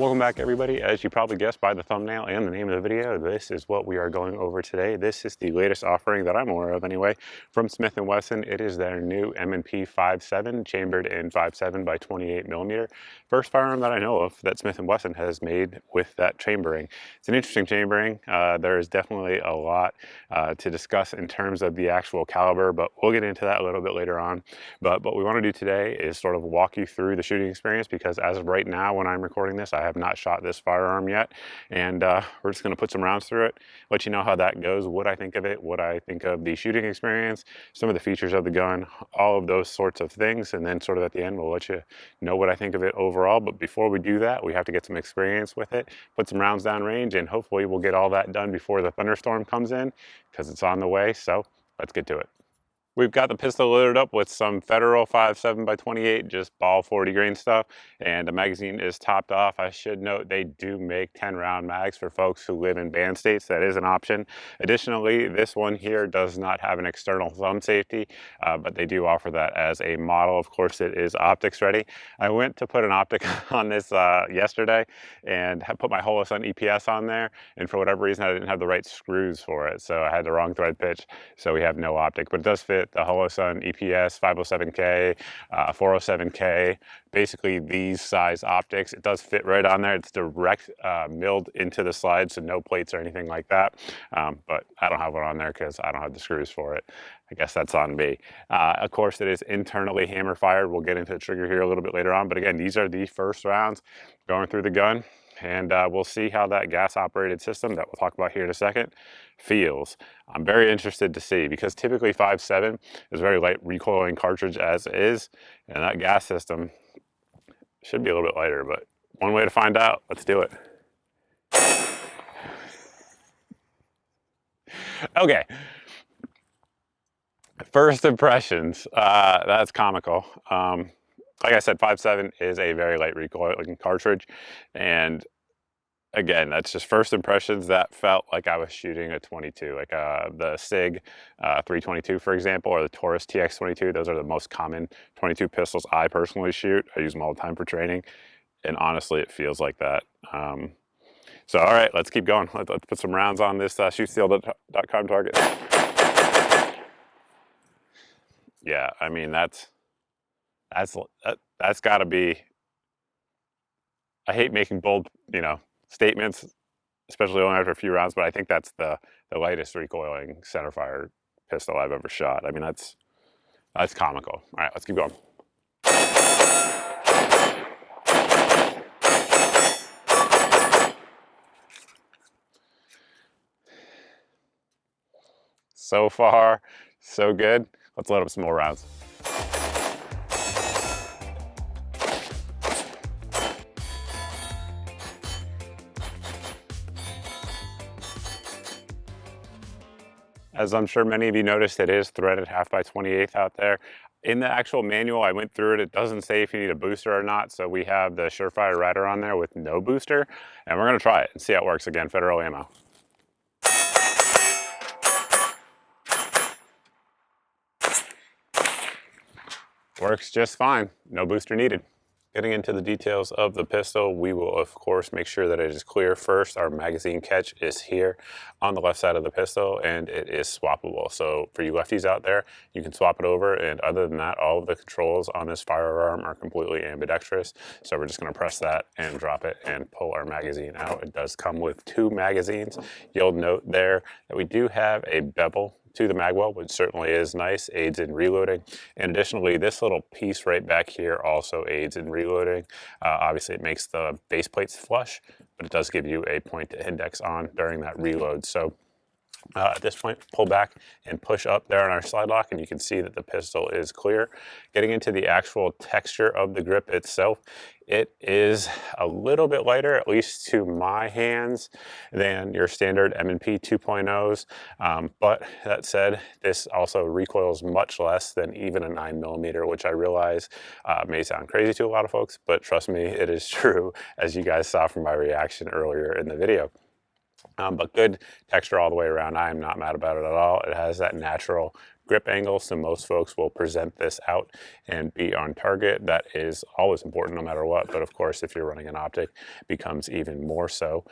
Welcome back, everybody. As you probably guessed by the thumbnail and the name of the video, this is what we are going over today. This is the latest offering that I'm aware of anyway from Smith & Wesson. It is their new M&P 5.7 chambered in 5.7 by 28 millimeter. First firearm that I know of that Smith & Wesson has made with that chambering. It's an interesting chambering. There is definitely a lot to discuss in terms of the actual caliber, but we'll get into that a little bit later on. But what we want to do today is sort of walk you through the shooting experience, because as of right now, when I'm recording this, I have not shot this firearm yet, and we're just going to put some rounds through it, let you know how that goes, what I think of it, what I think of the shooting experience, some of the features of the gun, all of those sorts of things, and then sort of at the end we'll let you know what I think of it overall. But before we do that, we have to get some experience with it, put some rounds down range, and hopefully we'll get all that done before the thunderstorm comes in, because it's on the way. So let's get to it. We've got the pistol loaded up with some Federal 5.7 by 28, just ball 40 grain stuff, and the magazine is topped off. I should note they do make 10 round mags for folks who live in banned states. That is an option. Additionally, this one here does not have an external thumb safety, but they do offer that as a model. Of course, it is optics ready. I went to put an optic on this yesterday and put my Wesson EPS on there, and for whatever reason I didn't have the right screws for it, so I had the wrong thread pitch, so we have no optic, but it does fit the Wesson EPS 507K, 407K, basically these size optics. It does fit right on there. It's direct milled into the slide, so no plates or anything like that, but I don't have one on there because I don't have the screws for it. I guess that's on me. Of course, it is internally hammer fired. We'll get into the trigger here a little bit later on, but again, these are the first rounds going through the gun. And we'll see how that gas operated system that we'll talk about here in a second feels. I'm very interested to see, because typically 5.7 is a very light recoiling cartridge as is, and that gas system should be a little bit lighter, but one way to find out. Let's do it. Okay. First impressions, that's comical. Like I said, 5.7 is a very light recoiling cartridge, and again, that's just first impressions. That felt like I was shooting a 22, like the SIG 322, for example, or the Taurus TX22. Those are the most common 22 pistols I personally shoot. I use them all the time for training, and honestly, it feels like that. So, all right, let's keep going. Let's put some rounds on this shootsteel.com target. Yeah, I mean, that's got to be. I hate making bold, statements, especially only after a few rounds, but I think that's the lightest recoiling centerfire pistol I've ever shot. I mean, that's comical. All right, let's keep going. So far, so good. Let's load up some more rounds. As I'm sure many of you noticed, it is threaded 1/2 by 28 out there. In the actual manual, I went through it. It doesn't say if you need a booster or not. So we have the Surefire Rider on there with no booster, and we're gonna try it and see how it works. Again, Federal ammo. Works just fine. No booster needed. Getting into the details of the pistol, we will of course make sure that it is clear first. Our magazine catch is here on the left side of the pistol, and it is swappable. So for you lefties out there, you can swap it over, and other than that, all of the controls on this firearm are completely ambidextrous. So we're just gonna press that and drop it and pull our magazine out. It does come with 2 magazines. You'll note there that we do have a bevel to the magwell, which certainly is nice, aids in reloading. And additionally, this little piece right back here also aids in reloading. Obviously, it makes the base plates flush, but it does give you a point to index on during that reload. So at this point, pull back and push up there on our slide lock, and you can see that the pistol is clear. Getting into the actual texture of the grip itself, it is a little bit lighter, at least to my hands, than your standard M&P 2.0s. But that said, this also recoils much less than even a 9mm, which I realize may sound crazy to a lot of folks, but trust me, it is true, as you guys saw from my reaction earlier in the video. But good texture all the way around. I am not mad about it at all. It has that natural grip angle, so most folks will present this out and be on target. That is always important no matter what, but of course if you're running an optic, it becomes even more so.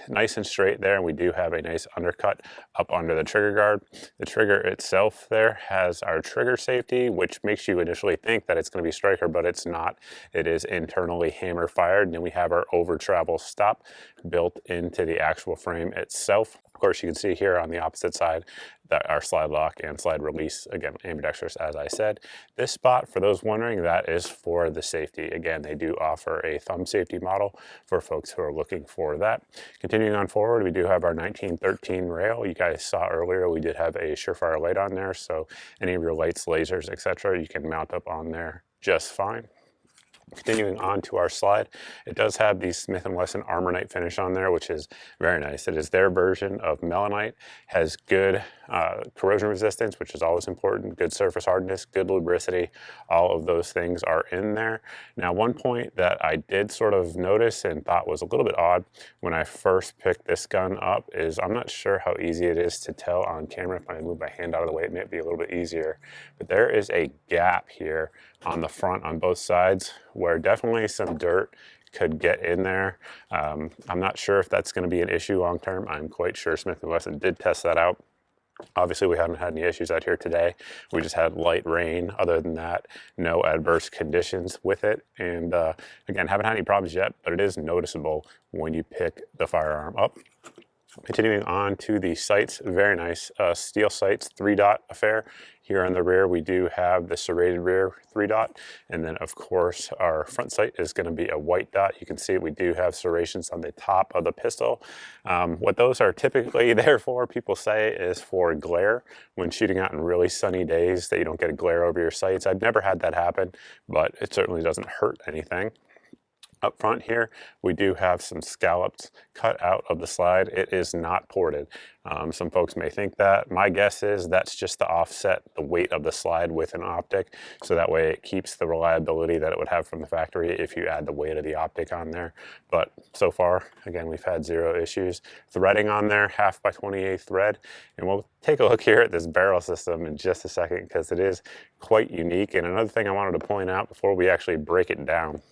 Nice and straight there, and we do have a nice undercut up under the trigger guard. The trigger itself there has our trigger safety, which makes you initially think that it's going to be striker, but it's not. It is internally hammer fired. And then we have our over travel stop built into the actual frame itself. Of course, you can see here on the opposite side that our slide lock and slide release, again, ambidextrous, as I said. This spot, for those wondering, that is for the safety. Again, they do offer a thumb safety model for folks who are looking for that. Continuing on forward, we do have our 1913 rail. You guys saw earlier, we did have a Surefire light on there, so any of your lights, lasers, etc., you can mount up on there just fine. Continuing on to our slide, it does have the Smith & Wesson Armornite finish on there, which is very nice. It is their version of melanite, has good corrosion resistance, which is always important, good surface hardness, good lubricity. All of those things are in there. Now, one point that I did sort of notice and thought was a little bit odd when I first picked this gun up is I'm not sure how easy it is to tell on camera. If I move my hand out of the way, it may be a little bit easier, but there is a gap here on the front on both sides where definitely some dirt could get in there. I'm not sure if that's going to be an issue long term. I'm quite sure Smith & Wesson did test that out. Obviously, we haven't had any issues out here today. We just had light rain. Other than that, no adverse conditions with it. And again, haven't had any problems yet, but it is noticeable when you pick the firearm up. Continuing on to the sights, very nice steel sights, 3-dot affair. Here on the rear, we do have the serrated rear 3-dot, and then of course our front sight is going to be a white dot. You can see we do have serrations on the top of the pistol. What those are typically there for, people say, is for glare when shooting out in really sunny days, that you don't get a glare over your sights. I've never had that happen, but it certainly doesn't hurt anything. Up front here, we do have some scallops cut out of the slide. It is not ported. Some folks may think that. My guess is that's just to offset the weight of the slide with an optic, so that way it keeps the reliability that it would have from the factory if you add the weight of the optic on there. But so far, again, we've had zero issues. Threading on there, 1/2 by 28 thread. And we'll take a look here at this barrel system in just a second, because it is quite unique. And another thing I wanted to point out before we actually break it down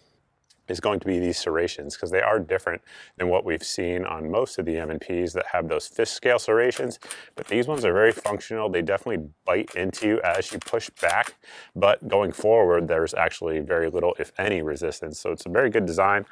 is going to be these serrations, because they are different than what we've seen on most of the M&Ps that have those fist scale serrations. But these ones are very functional. They definitely bite into you as you push back, but going forward, there's actually very little, if any, resistance. So it's a very good design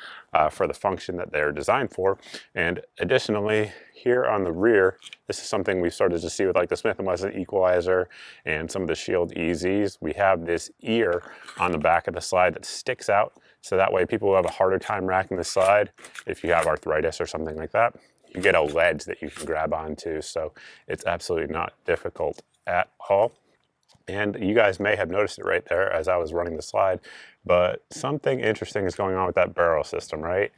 for the function that they're designed for. And additionally, here on the rear, this is something we've started to see with like the Smith & Wesson Equalizer and some of the Shield EZs. We have this ear on the back of the slide that sticks out, so that way people will have a harder time racking the slide. If you have arthritis or something like that, you get a ledge that you can grab onto, so it's absolutely not difficult at all. And you guys may have noticed it right there as I was running the slide, but something interesting is going on with that barrel system, right?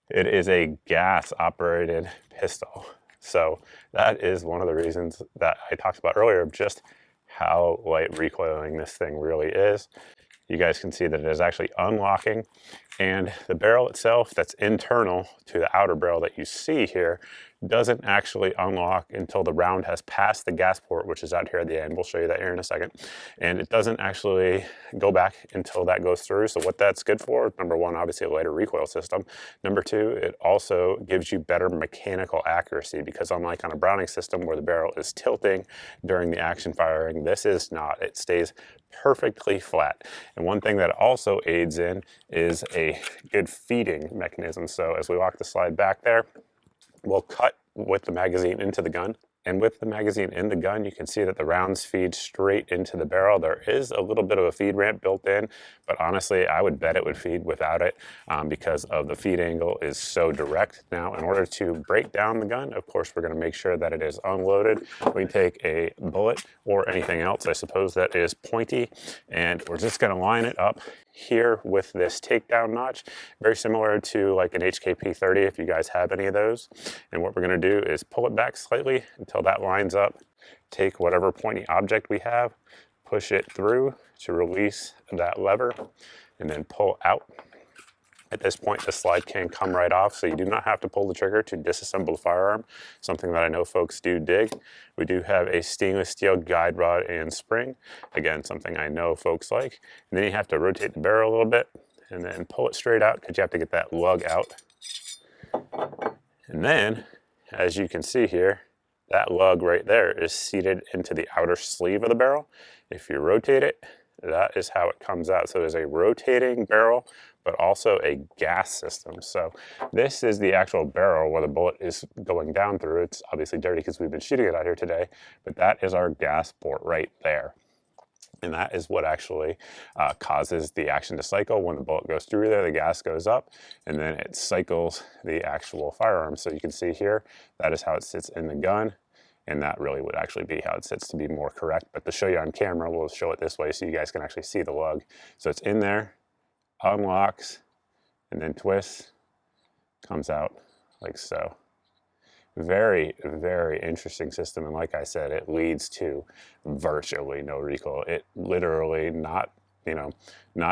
It is a gas-operated pistol. So that is one of the reasons that I talked about earlier of just how light recoiling this thing really is. You guys can see that it is actually unlocking, and the barrel itself that's internal to the outer barrel that you see here doesn't actually unlock until the round has passed the gas port, which is out here at the end. We'll show you that here in a second. And it doesn't actually go back until that goes through. So what that's good for, number one, obviously a lighter recoil system. Number two, it also gives you better mechanical accuracy, because unlike on a Browning system where the barrel is tilting during the action firing, this is not. It stays perfectly flat. And one thing that also aids in is a good feeding mechanism. So as we walk the slide back there, we'll cut with the magazine into the gun. And with the magazine in the gun, you can see that the rounds feed straight into the barrel. There is a little bit of a feed ramp built in, but honestly, I would bet it would feed without it because of the feed angle is so direct. Now, in order to break down the gun, of course, we're gonna make sure that it is unloaded. We take a bullet or anything else, I suppose, that is pointy, and we're just gonna line it up here with this takedown notch, very similar to like an HKP 30 if you guys have any of those. And what we're going to do is pull it back slightly until that lines up, take whatever pointy object we have, push it through to release that lever, and then pull out. At this point, the slide can come right off, so you do not have to pull the trigger to disassemble the firearm, something that I know folks do dig. We do have a stainless steel guide rod and spring, again, something I know folks like. And then you have to rotate the barrel a little bit and then pull it straight out because you have to get that lug out. And then, as you can see here, that lug right there is seated into the outer sleeve of the barrel. If you rotate it, that is how it comes out. So there's a rotating barrel, but also a gas system. So this is the actual barrel where the bullet is going down through. It's obviously dirty because we've been shooting it out here today, but that is our gas port right there. And that is what actually causes the action to cycle. When the bullet goes through there, the gas goes up, and then it cycles the actual firearm. So you can see here, that is how it sits in the gun. And that really would actually be how it sits to be more correct. But to show you on camera, we'll show it this way so you guys can actually see the lug. So it's in there, unlocks, and then twists, comes out like so. Very, very interesting system. And like I said, it leads to virtually no recoil. It literally, not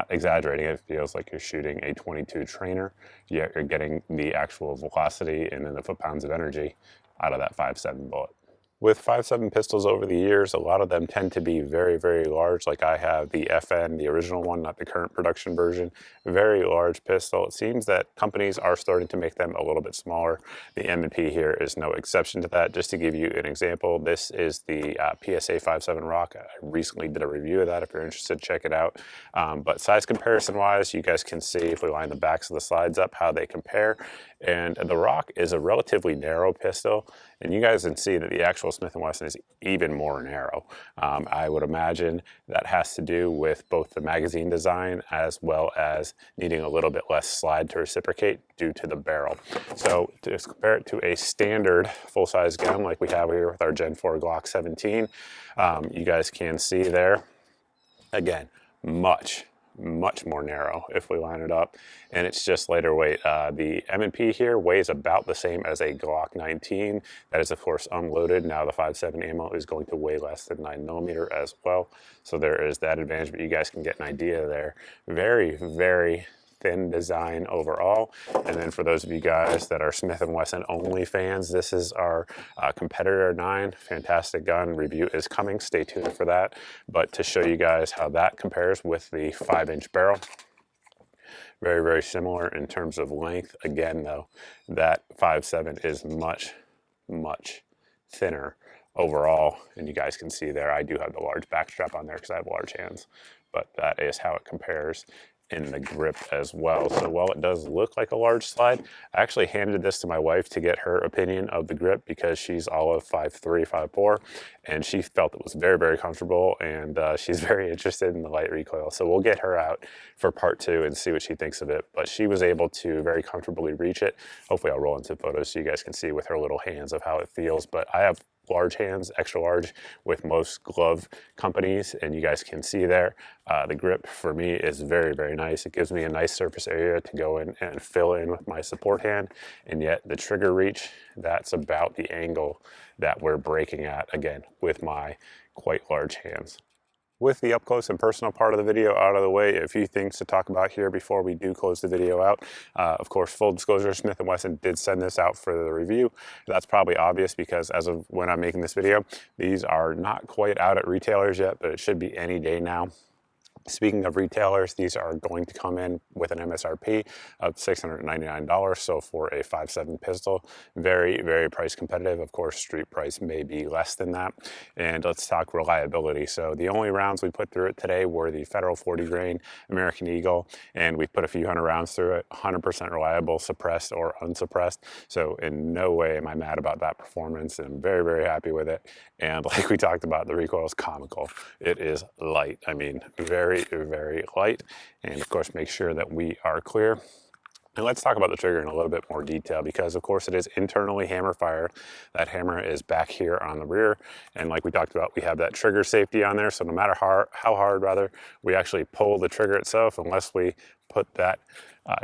exaggerating, it feels like you're shooting a 22 trainer, yet you're getting the actual velocity and then the foot-pounds of energy out of that 5.7 bullet. With 5.7 pistols over the years, a lot of them tend to be very, very large. Like I have the FN, the original one, not the current production version. Very large pistol. It seems that companies are starting to make them a little bit smaller. The M&P here is no exception to that. Just to give you an example, this is the PSA 5.7 Rock. I recently did a review of that. If you're interested, check it out. But size comparison wise, you guys can see if we line the backs of the slides up how they compare. And the Rock is a relatively narrow pistol. And you guys can see that the actual Smith & Wesson is even more narrow. I would imagine that has to do with both the magazine design as well as needing a little bit less slide to reciprocate due to the barrel. So to compare it to a standard full-size gun like we have here with our Gen 4 Glock 17, you guys can see there, again, much more narrow if we line it up, and it's just lighter weight. The M&P here weighs about the same as a Glock 19. That is of course unloaded. Now the 5.7 ammo is going to weigh less than 9mm as well, so there is that advantage, but you guys can get an idea there. Very, very thin design overall. And then for those of you guys that are Smith & Wesson only fans, this is our Competitor 9. Fantastic gun. Review is coming. Stay tuned for that. But to show you guys how that compares with the 5-inch barrel, very, very similar in terms of length. Again, though, that 5.7 is much, much thinner overall. And you guys can see there, I do have the large back strap on there because I have large hands, but that is how it compares in the grip as well. So while it does look like a large slide, I actually handed this to my wife to get her opinion of the grip because she's all of 5'3", 5'4", and she felt it was very, very comfortable, and she's very interested in the light recoil. So we'll get her out for part 2 and see what she thinks of it. But she was able to very comfortably reach it. Hopefully I'll roll into photos so you guys can see with her little hands of how it feels. But I have large hands, extra large, with most glove companies, and you guys can see there the grip for me is very, very nice. It gives me a nice surface area to go in and fill in with my support hand, and yet the trigger reach, that's about the angle that we're breaking at, again, with my quite large hands. With the up close and personal part of the video out of the way, a few things to talk about here before we do close the video out. Of course, full disclosure, Smith & Wesson did send this out for the review. That's probably obvious because as of when I'm making this video, these are not quite out at retailers yet, but it should be any day now. Speaking of retailers, these are going to come in with an MSRP of $699. So for a 5.7 pistol, very, very price competitive. Of course, street price may be less than that. And let's talk reliability. So the only rounds we put through it today were the Federal 40 grain American Eagle, and we put a few hundred rounds through it, 100% reliable, suppressed or unsuppressed. So in no way am I mad about that performance, and I'm very, very happy with it. And like we talked about, the recoil is comical. It is light. I mean, very, very light. And of course, make sure that we are clear. And let's talk about the trigger in a little bit more detail because of course it is internally hammer fired. That hammer is back here on the rear. And like we talked about, we have that trigger safety on there. So no matter how hard we actually pull the trigger itself, unless we put that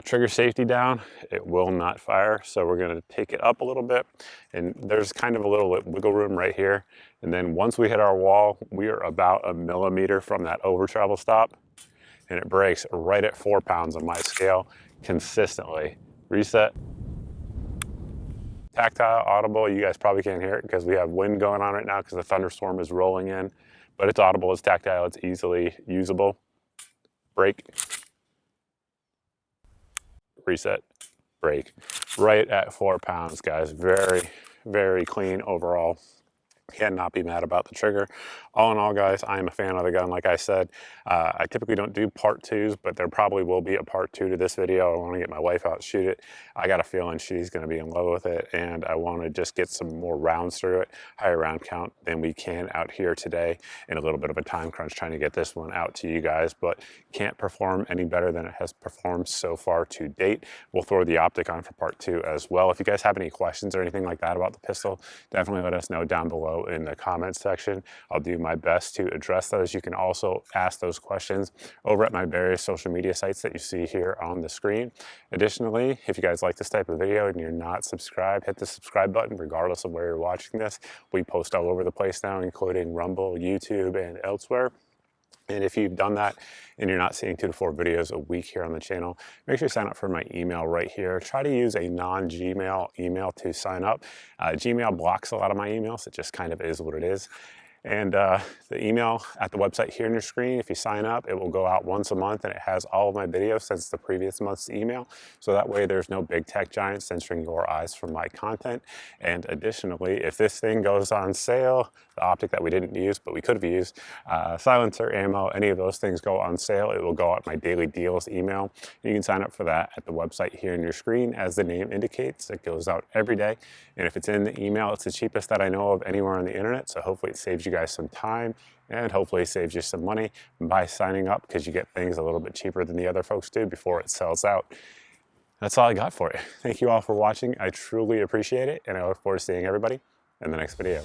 trigger safety down, it will not fire. So we're going to take it up a little bit, and there's kind of a little wiggle room right here. And then once we hit our wall, we are about 1 millimeter from that over travel stop, and it breaks right at 4 pounds on my scale. consistently. Reset. Tactile, audible. You guys probably can't hear it because we have wind going on right now because the thunderstorm is rolling in, but it's audible, it's tactile, it's easily usable. Brake. Reset. Brake. Right at 4 pounds, guys. Very, very clean overall. Cannot be mad about the trigger. All in all, guys, I am a fan of the gun. Like I said, I typically don't do part 2s, but there probably will be a part 2 to this video. I want to get my wife out, shoot it. I got a feeling she's going to be in love with it, and I want to just get some more rounds through it, higher round count than we can out here today, in a little bit of a time crunch trying to get this one out to you guys, but can't perform any better than it has performed so far to date. We'll throw the optic on for part 2 as well. If you guys have any questions or anything like that about the pistol, definitely let us know down below in the comments section. I'll do my best to address those. You can also ask those questions over at my various social media sites that you see here on the screen. Additionally, if you guys like this type of video and you're not subscribed, hit the subscribe button regardless of where you're watching this. We post all over the place now, including Rumble, YouTube, and elsewhere. And if you've done that and you're not seeing 2 to 4 videos a week here on the channel, make sure you sign up for my email right here. Try to use a non-Gmail email to sign up. Gmail blocks a lot of my emails. It just kind of is what it is. And the email at the website here on your screen, if you sign up, it will go out once a month, and it has all of my videos since the previous month's email. So that way there's no big tech giant censoring your eyes from my content. And additionally, if this thing goes on sale, the optic that we didn't use, but we could have used, silencer, ammo, any of those things go on sale, it will go out my daily deals email. You can sign up for that at the website here on your screen. As the name indicates, it goes out every day. And if it's in the email, it's the cheapest that I know of anywhere on the internet. So hopefully it saves you guys some time, and hopefully it saves you some money by signing up, because you get things a little bit cheaper than the other folks do before it sells out. That's all I got for you. Thank you all for watching. I truly appreciate it, and I look forward to seeing everybody in the next video.